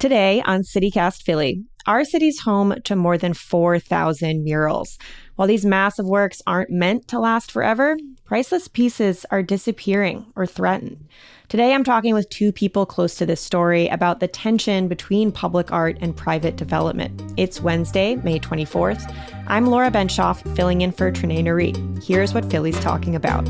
Today on CityCast Philly, our city's home to more than 4,000 murals. While these massive works aren't meant to last forever, priceless pieces are disappearing or threatened. Today, I'm talking with two people close to this story about the tension between public art and private development. It's Wednesday, May 24th. I'm Laura Benshoff, filling in for Trinae Nuri. Here's what Philly's talking about.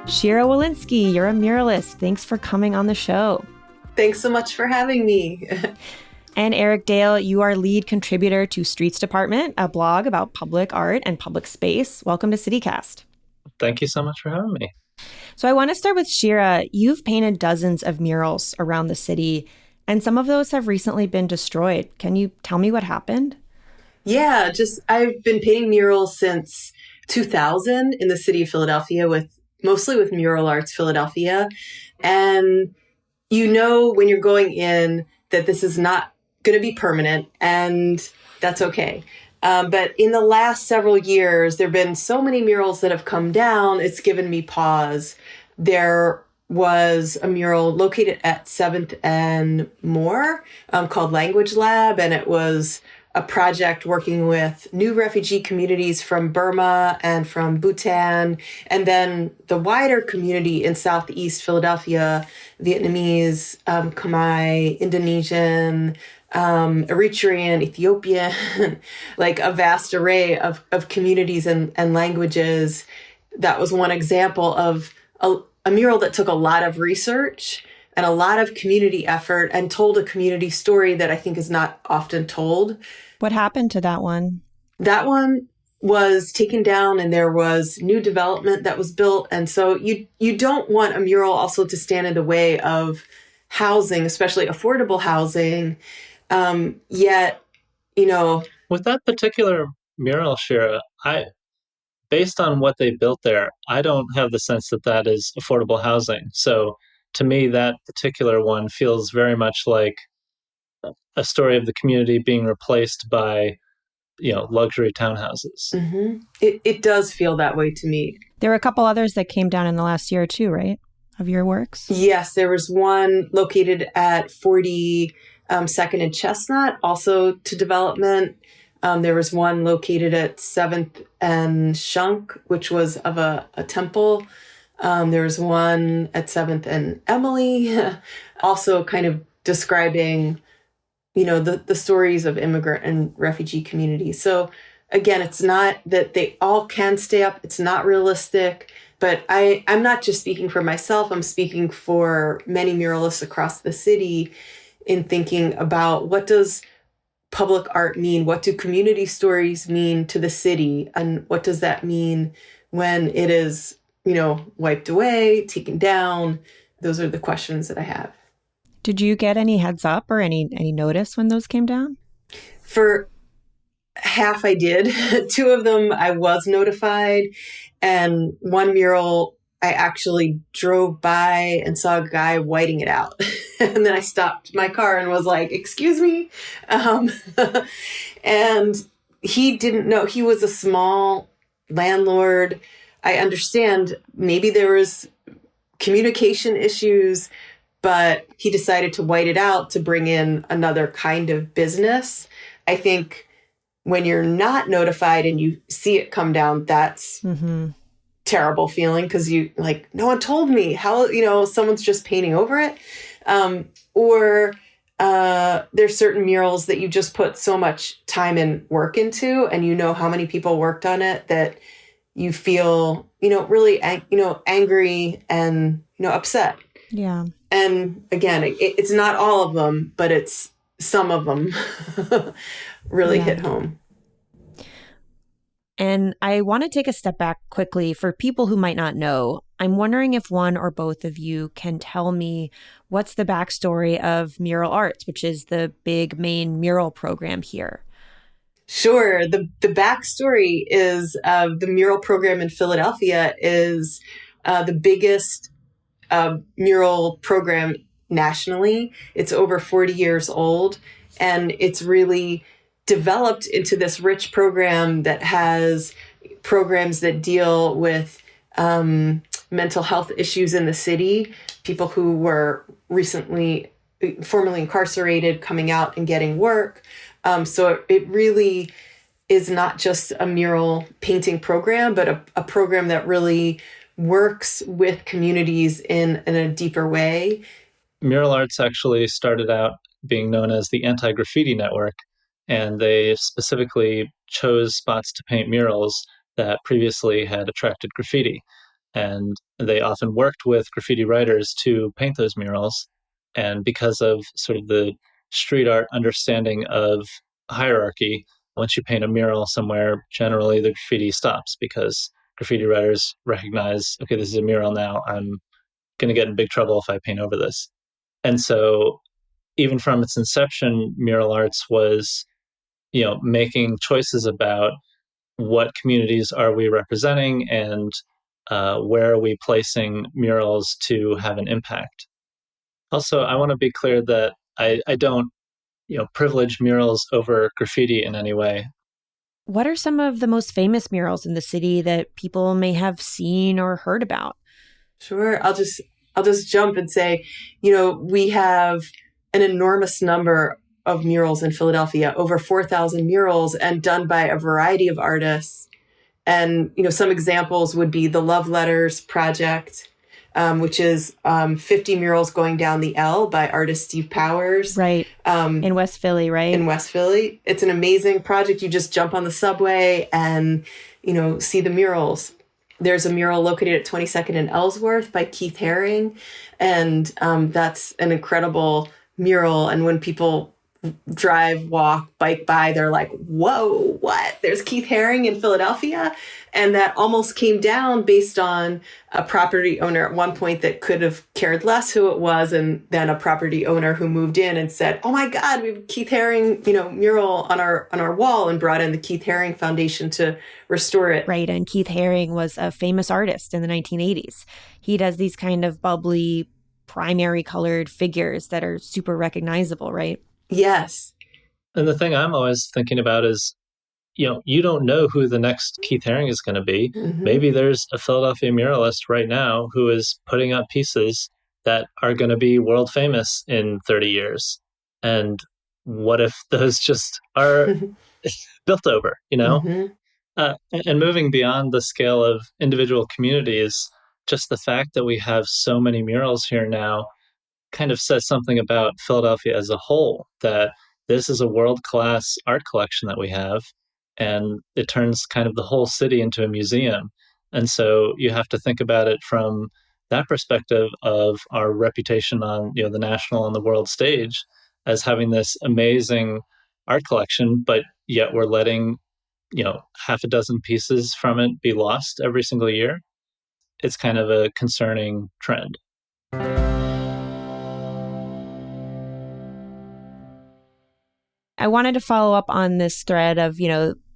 Shira Walensky, you're a muralist. Thanks for coming on the show. Thanks so much for having me. And Eric Dale, you are lead contributor to Streets Department, a blog about public art and public space. Welcome to CityCast. Thank you so much for having me. So I want to start with Shira. You've painted dozens of murals around the city, and some of those have recently been destroyed. Can you tell me what happened? Yeah, I've been painting murals since 2000 in the city of Philadelphia mostly with Mural Arts Philadelphia. And you know when you're going in that this is not going to be permanent, and that's okay. But in the last several years, there have been so many murals that have come down, it's given me pause. There was a mural located at 7th and Moore called Language Lab, and it was a project working with new refugee communities from Burma and from Bhutan, and then the wider community in Southeast Philadelphia, Vietnamese, Khmer, Indonesian, Eritrean, Ethiopian, like a vast array of communities and languages. That was one example of a mural that took a lot of research and a lot of community effort and told a community story that I think is not often told. What happened to that one? That one was taken down and there was new development that was built. And so you don't want a mural also to stand in the way of housing, especially affordable housing. Yet, you know. With that particular mural, Shira, based on what they built there, I don't have the sense that that is affordable housing. So to me, that particular one feels very much like a story of the community being replaced by, luxury townhouses. Mm-hmm. It does feel that way to me. There were a couple others that came down in the last year too, right? Of your works? Yes, there was one located at 42nd and Chestnut, also to development. There was one located at 7th and Shunk, which was of a temple. There was one at 7th and Emily, also kind of describing, the stories of immigrant and refugee communities. So again, it's not that they all can stay up. It's not realistic. But I'm not just speaking for myself. I'm speaking for many muralists across the city in thinking about what does public art mean? What do community stories mean to the city? And what does that mean when it is wiped away, taken down? Those are the questions that I have. Did you get any heads up or any notice when those came down? For half I did. Two of them I was notified. And one mural I actually drove by and saw a guy whiting it out. And then I stopped my car and was like, excuse me. And he didn't know. He was a small landlord. I understand maybe there was communication issues, but he decided to white it out to bring in another kind of business. I think when you're not notified and you see it come down, that's terrible feeling because no one told me how, someone's just painting over it. Or there's certain murals that you just put so much time and work into and how how many people worked on it that you feel, really, angry and, upset. Yeah. And again, it's not all of them, but it's some of them really hit home. And I want to take a step back quickly for people who might not know. I'm wondering if one or both of you can tell me what's the backstory of Mural Arts, which is the big main mural program here. Sure. The backstory is the mural program in Philadelphia is the biggest mural program nationally. It's over 40 years old, and it's really developed into this rich program that has programs that deal with mental health issues in the city, people who were formerly incarcerated coming out and getting work. So it really is not just a mural painting program, but a program that really works with communities in a deeper way. Mural arts actually started out being known as the Anti-Graffiti Network, and they specifically chose spots to paint murals that previously had attracted graffiti. And they often worked with graffiti writers to paint those murals. And because of sort of the street art understanding of hierarchy, once you paint a mural somewhere, generally the graffiti stops because graffiti writers recognize, okay, this is a mural now. I'm going to get in big trouble if I paint over this. And so even from its inception, mural arts was, making choices about what communities are we representing and where are we placing murals to have an impact. Also, I want to be clear that I don't, privilege murals over graffiti in any way. What are some of the most famous murals in the city that people may have seen or heard about? Sure. I'll just jump and say, we have an enormous number of murals in Philadelphia, over 4,000 murals, and done by a variety of artists. And, some examples would be the Love Letters Project, which is 50 murals going down the L by artist Steve Powers. Right. In West Philly, right? In West Philly. It's an amazing project. You just jump on the subway and, see the murals. There's a mural located at 22nd and Ellsworth by Keith Haring. And that's an incredible mural. And when people drive, walk, bike by, they're like, whoa, what? There's Keith Haring in Philadelphia? And that almost came down based on a property owner at one point that could have cared less who it was. And then a property owner who moved in and said, oh my God, we have Keith Haring, mural on our wall, and brought in the Keith Haring Foundation to restore it. Right. And Keith Haring was a famous artist in the 1980s. He does these kind of bubbly, primary colored figures that are super recognizable, right? Yes. And the thing I'm always thinking about is, you don't know who the next Keith Haring is going to be. Mm-hmm. Maybe there's a Philadelphia muralist right now who is putting up pieces that are going to be world famous in 30 years. And what if those just are built over, Mm-hmm. And moving beyond the scale of individual communities, just the fact that we have so many murals here now kind of says something about Philadelphia as a whole, that this is a world-class art collection that we have, and it turns kind of the whole city into a museum. And so you have to think about it from that perspective of our reputation on, the national and the world stage as having this amazing art collection, but yet we're letting, half a dozen pieces from it be lost every single year. It's kind of a concerning trend. I wanted to follow up on this thread of,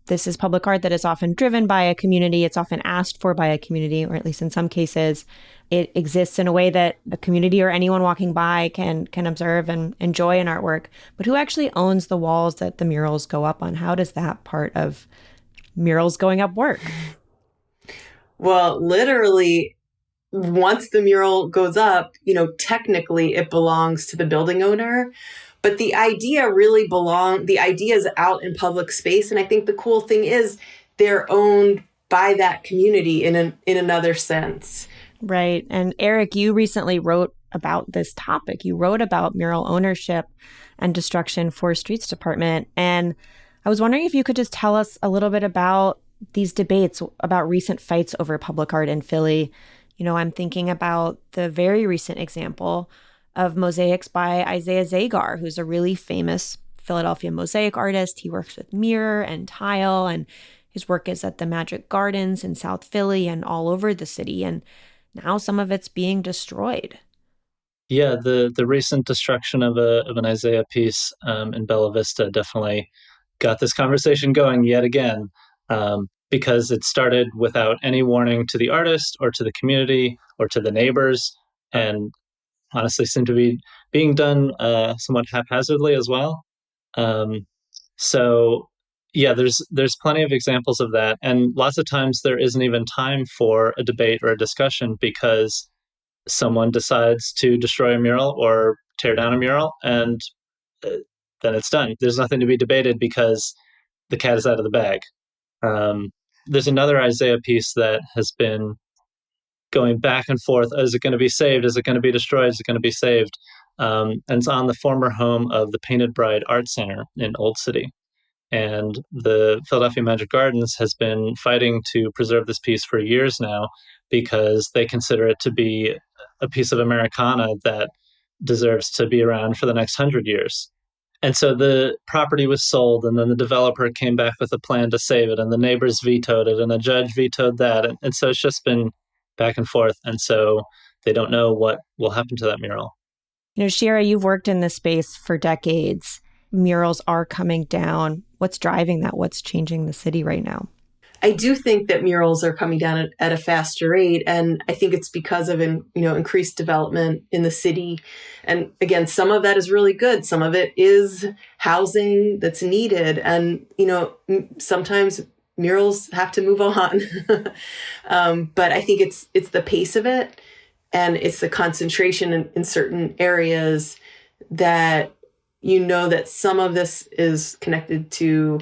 this is public art that is often driven by a community. It's often asked for by a community, or at least in some cases, it exists in a way that the community or anyone walking by can observe and enjoy an artwork. But who actually owns the walls that the murals go up on? How does that part of murals going up work? Well, literally, once the mural goes up, technically it belongs to the building owner. But the idea is out in public space. And I think the cool thing is they're owned by that community in another sense. Right. And Eric, you recently wrote about this topic. You wrote about mural ownership and destruction for Streets Department. And I was wondering if you could just tell us a little bit about these debates about recent fights over public art in Philly. I'm thinking about the very recent example of mosaics by Isaiah Zagar, who's a really famous Philadelphia mosaic artist. He works with mirror and tile, and his work is at the Magic Gardens in South Philly and all over the city. And now some of it's being destroyed. Yeah, the recent destruction of an Isaiah piece in Bella Vista definitely got this conversation going yet again, because it started without any warning to the artist or to the community or to the neighbors, and honestly seem to be being done somewhat haphazardly as well. So, Yeah, there's plenty of examples of that, and lots of times there isn't even time for a debate or a discussion because someone decides to destroy a mural or tear down a mural, and uh, then it's done. There's nothing to be debated because the cat is out of the bag. Um, there's another Isaiah piece that has been going back and forth. Is it going to be saved? Is it going to be destroyed? Is it going to be saved? And it's on the former home of the Painted Bride Art Center in Old City. And the Philadelphia Magic Gardens has been fighting to preserve this piece for years now because they consider it to be a piece of Americana that deserves to be around for the next 100 years. And so the property was sold, and then the developer came back with a plan to save it, and the neighbors vetoed it, and the judge vetoed that. And so it's just been back and forth. And so they don't know what will happen to that mural. Shira, you've worked in this space for decades. Murals are coming down. What's driving that? What's changing the city right now? I do think that murals are coming down at a faster rate, and I think it's because of increased development in the city. And again, some of that is really good. Some of it is housing that's needed, and sometimes murals have to move on. But I think it's the pace of it, and it's the concentration in certain areas that that some of this is connected to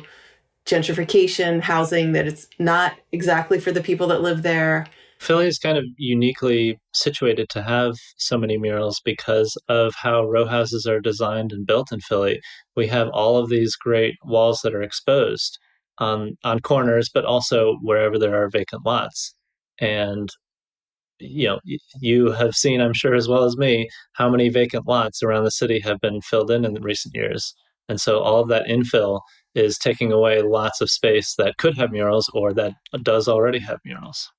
gentrification, housing, that it's not exactly for the people that live there. Philly is kind of uniquely situated to have so many murals because of how row houses are designed and built in Philly. We have all of these great walls that are exposed on corners, but also wherever there are vacant lots. And you have seen, I'm sure as well as me, how many vacant lots around the city have been filled in recent years. And so all of that infill is taking away lots of space that could have murals or that does already have murals.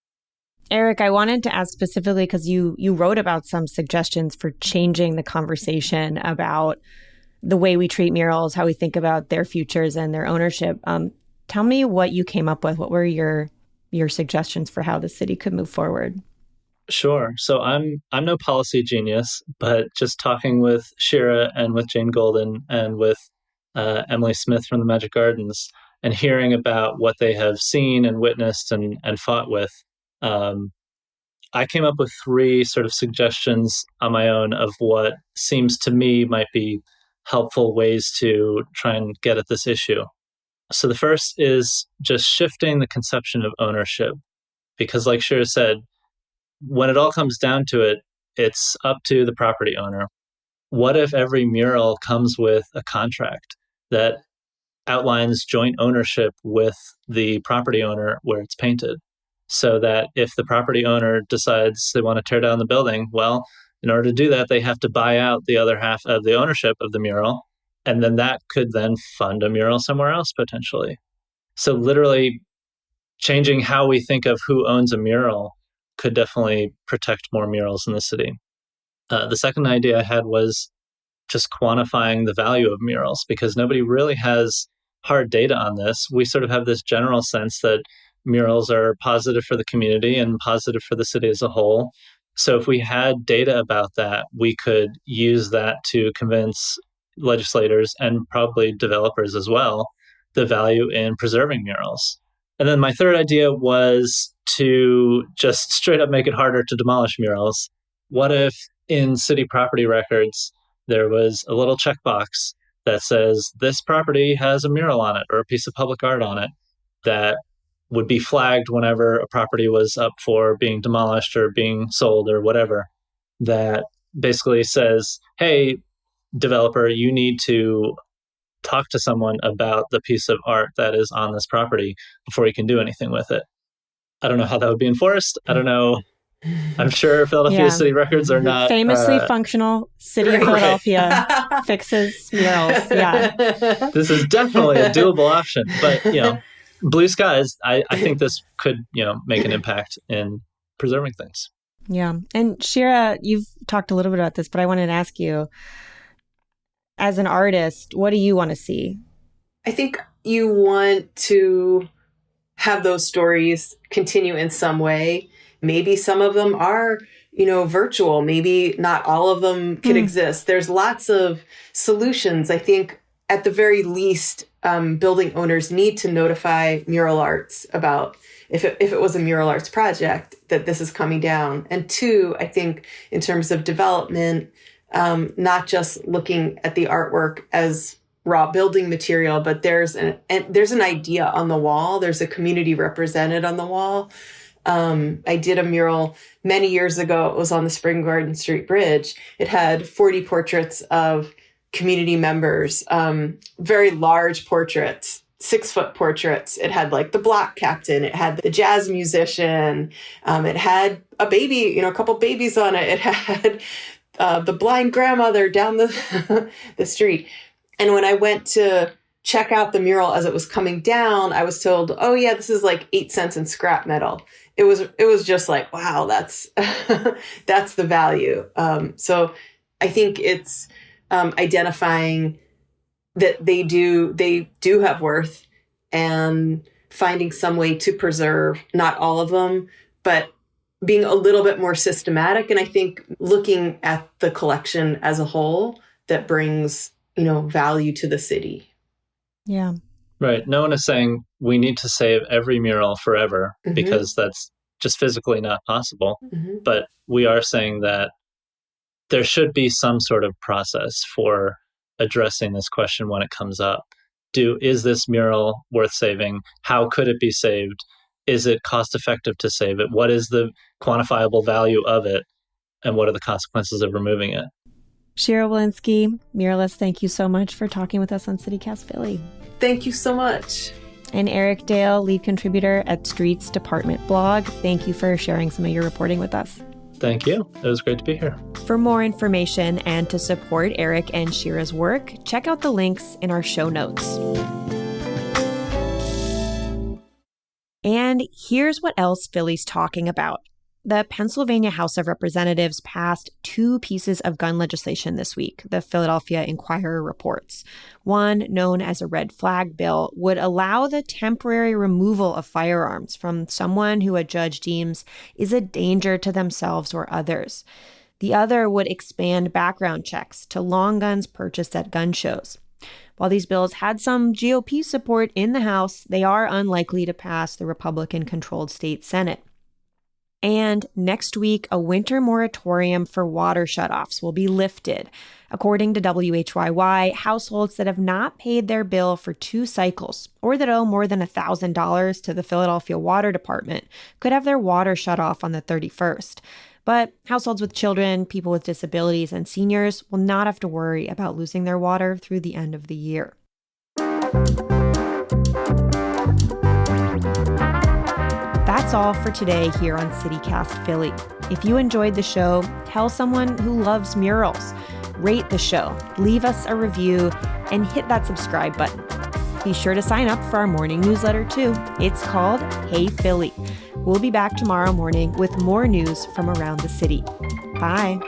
Eric, I wanted to ask specifically because you wrote about some suggestions for changing the conversation about the way we treat murals, how we think about their futures and their ownership. Tell me what you came up with. What were your suggestions for how the city could move forward? Sure. So I'm no policy genius, but just talking with Shira and with Jane Golden and with Emily Smith from the Magic Gardens and hearing about what they have seen and witnessed and fought with, I came up with 3 sort of suggestions on my own of what seems to me might be helpful ways to try and get at this issue. So the first is just shifting the conception of ownership, because like Shira said, when it all comes down to it, it's up to the property owner. What if every mural comes with a contract that outlines joint ownership with the property owner where it's painted? So that if the property owner decides they want to tear down the building, well, in order to do that, they have to buy out the other half of the ownership of the mural. And then that could then fund a mural somewhere else potentially. So literally changing how we think of who owns a mural could definitely protect more murals in the city. The second idea I had was just quantifying the value of murals, because nobody really has hard data on this. We sort of have this general sense that murals are positive for the community and positive for the city as a whole. So if we had data about that, we could use that to convince legislators and probably developers as well the value in preserving murals. And then my third idea was to just straight up make it harder to demolish murals. What if in city property records, there was a little checkbox that says this property has a mural on it or a piece of public art on it that would be flagged whenever a property was up for being demolished or being sold or whatever, that basically says, hey, developer, you need to talk to someone about the piece of art that is on this property before you can do anything with it. I don't know how that would be enforced. I don't know. I'm sure Philadelphia City Records are not famously functional. City of Philadelphia fixes murals. Yeah, this is definitely a doable option. But blue skies. I think this could make an impact in preserving things. Yeah, and Shira, you've talked a little bit about this, but I wanted to ask you, as an artist, what do you want to see? I think you want to have those stories continue in some way. Maybe some of them are, virtual. Maybe not all of them can exist. There's lots of solutions. I think at the very least, building owners need to notify Mural Arts about if it was a Mural Arts project that this is coming down. And two, I think in terms of development, not just looking at the artwork as raw building material, but there's an idea on the wall. There's a community represented on the wall. I did a mural many years ago. It was on the Spring Garden Street Bridge. It had 40 portraits of community members, very large portraits, 6-foot portraits. It had like the block captain. It had the jazz musician. It had a baby, a couple babies on it. It had the blind grandmother down the the street. And when I went to check out the mural as it was coming down, I was told, oh yeah, this is like 8 cents in scrap metal. It was just like, wow, that's that's the value. So I think it's identifying that they do have worth and finding some way to preserve, not all of them, but being a little bit more systematic. And I think looking at the collection as a whole that brings, value to the city. Yeah. Right. No one is saying we need to save every mural forever because that's just physically not possible. But we are saying that there should be some sort of process for addressing this question when it comes up. Is this mural worth saving? How could it be saved? Is it cost effective to save it? What is the quantifiable value of it? And what are the consequences of removing it? Shira Walensky, muralist, thank you so much for talking with us on CityCast Philly. Thank you so much. And Eric Dale, lead contributor at Streets Department blog, thank you for sharing some of your reporting with us. Thank you. It was great to be here. For more information and to support Eric and Shira's work, check out the links in our show notes. And here's what else Philly's talking about. The Pennsylvania House of Representatives passed 2 pieces of gun legislation this week, the Philadelphia Inquirer reports. One, known as a red flag bill, would allow the temporary removal of firearms from someone who a judge deems is a danger to themselves or others. The other would expand background checks to long guns purchased at gun shows. While these bills had some GOP support in the House, they are unlikely to pass the Republican-controlled state Senate. And next week, a winter moratorium for water shutoffs will be lifted. According to WHYY, households that have not paid their bill for 2 cycles or that owe more than $1,000 to the Philadelphia Water Department could have their water shut off on the 31st. But households with children, people with disabilities, and seniors will not have to worry about losing their water through the end of the year. That's all for today here on CityCast Philly. If you enjoyed the show, tell someone who loves murals. Rate the show, leave us a review, and hit that subscribe button. Be sure to sign up for our morning newsletter too. It's called Hey Philly. We'll be back tomorrow morning with more news from around the city. Bye.